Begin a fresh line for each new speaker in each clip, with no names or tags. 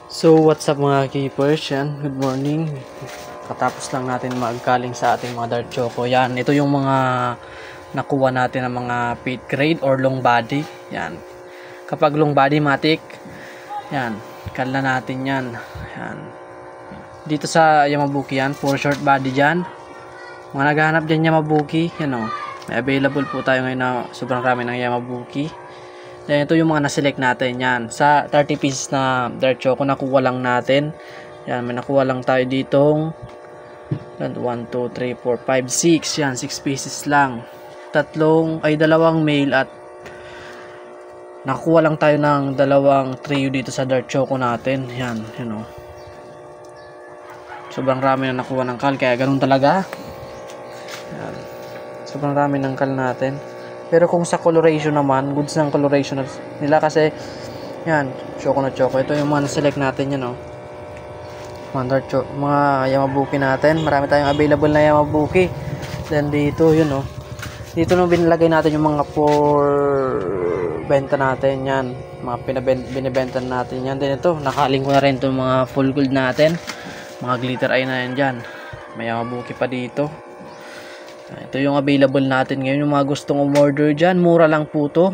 So what's up mga keepers, yan, good morning. Katapos lang natin magkaling sa ating mga Dart Choco. Yan, ito yung mga nakuha natin ng mga feed grade or long body. Yan, kapag long body matic, yan, kala natin yan. Yan, dito sa Yamabuki yan, for short body dyan. Mga naghahanap dyan Yamabuki, yan o, may available po tayo ngayon na sobrang rami ng Yamabuki. Then ito yung mga na-select natin, yan. Sa 30 pieces na Dart Choco, nakuha lang natin. Yan, may nakuha lang tayo ditong 1, 2, 3, 4, 5, 6. Yan, 6 pieces lang. Dalawang male at nakuha lang tayo ng dalawang trio dito sa Dart Choco natin. Yan, yun o. Sobrang rami na nakuha ng kal, kaya ganun talaga. Yan. Sobrang rami ng kal natin. Pero kung sa coloration naman, goods ng coloration nila kasi yan, choco na choco. Ito yung mga na-select natin yan, oh. Mga Yamabuki natin. Marami tayong available na Yamabuki. Then dito, yun, oh. Dito nung binilagay natin yung mga for benta natin yan. Mga binibenta natin yan. Then ito, nakaling ko na rin itong mga full gold natin. Mga glitter eye na yan dyan. May Yamabuki pa dito. Ito yung available natin ngayon. Yung mga gustong umorder dyan, mura lang po to.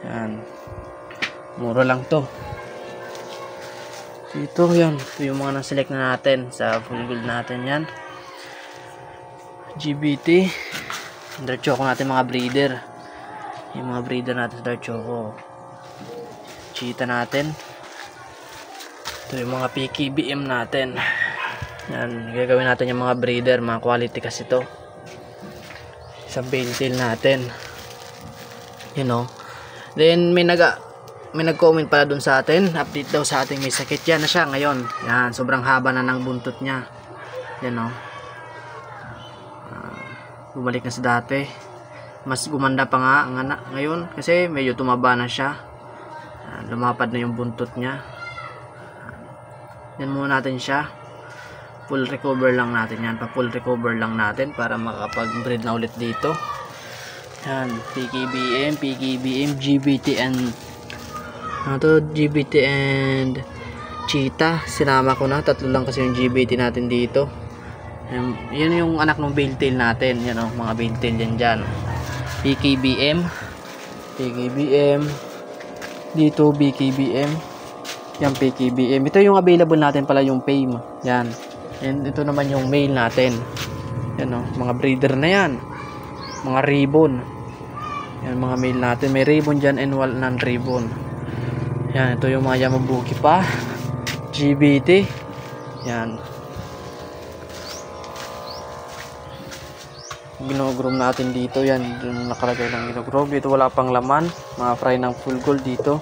Yan, mura lang to. Dito, yan. Ito yung mga na-select na natin sa full gold natin yan. GBT Dart Choco natin, mga breeder. Yung mga breeder natin sa Dart Choco. Cheetah natin. Ito yung mga PKBM natin. Yan, gagawin natin yung mga breeder. Mga quality kasi to. Isang paintail natin, you know. Then may nag-comment pala dun sa atin, update daw sa ating may sakit. Yan na siya ngayon. Yan, sobrang haba na ng buntot niya, you know. Bumalik na sa dati, mas gumanda pa nga ang anak ngayon kasi medyo tumaba na siya. Lumapad na yung buntot niya. Yan muna natin siya, full recover lang natin yan, pa-full recover lang natin para makapag-breed na ulit dito. Yan, PKBM, GBT and GBT and Cheetah. Sinama ko na, tatlo lang kasi yung GBT natin dito. Yan yung anak ng Bailtail natin, yan o, mga Bailtail dyan. PKBM dito, BKBM, yan PKBM. Ito yung available natin pala, yung PAME. Yan. And ito naman yung male natin. Yan o, mga breeder na yan. Mga ribbon. Yan, mga male natin. May ribbon dyan and non-ribbon. Yan, ito yung mga Yamabuki pa. GBT. Yan. Ginogroom natin dito. Yan, yung nakalagay ng ginogroom. Dito wala pang laman. Mga fry ng full gold dito.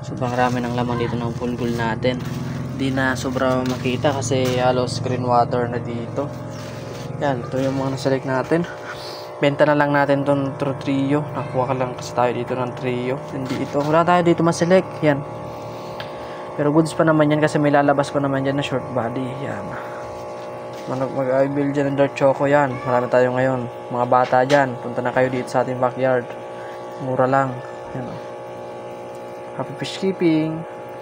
Sobrang rami ng laman dito ng full gold natin. Di na sobra makita kasi halos green water na dito. Yan, ito yung mga naselect natin. Benta na lang natin itong trio. Nakuha ka lang kasi tayo dito ng trio. Hindi ito, wala tayo dito maselect. Yan, pero goods pa naman yan kasi may lalabas pa naman dyan na short body. Yan, mag-i-build dyan ng Dart Choco. Yan, marami tayo ngayon. Mga bata dyan, punta na kayo dito sa ating backyard, mura lang. Yan, happy fish keeping.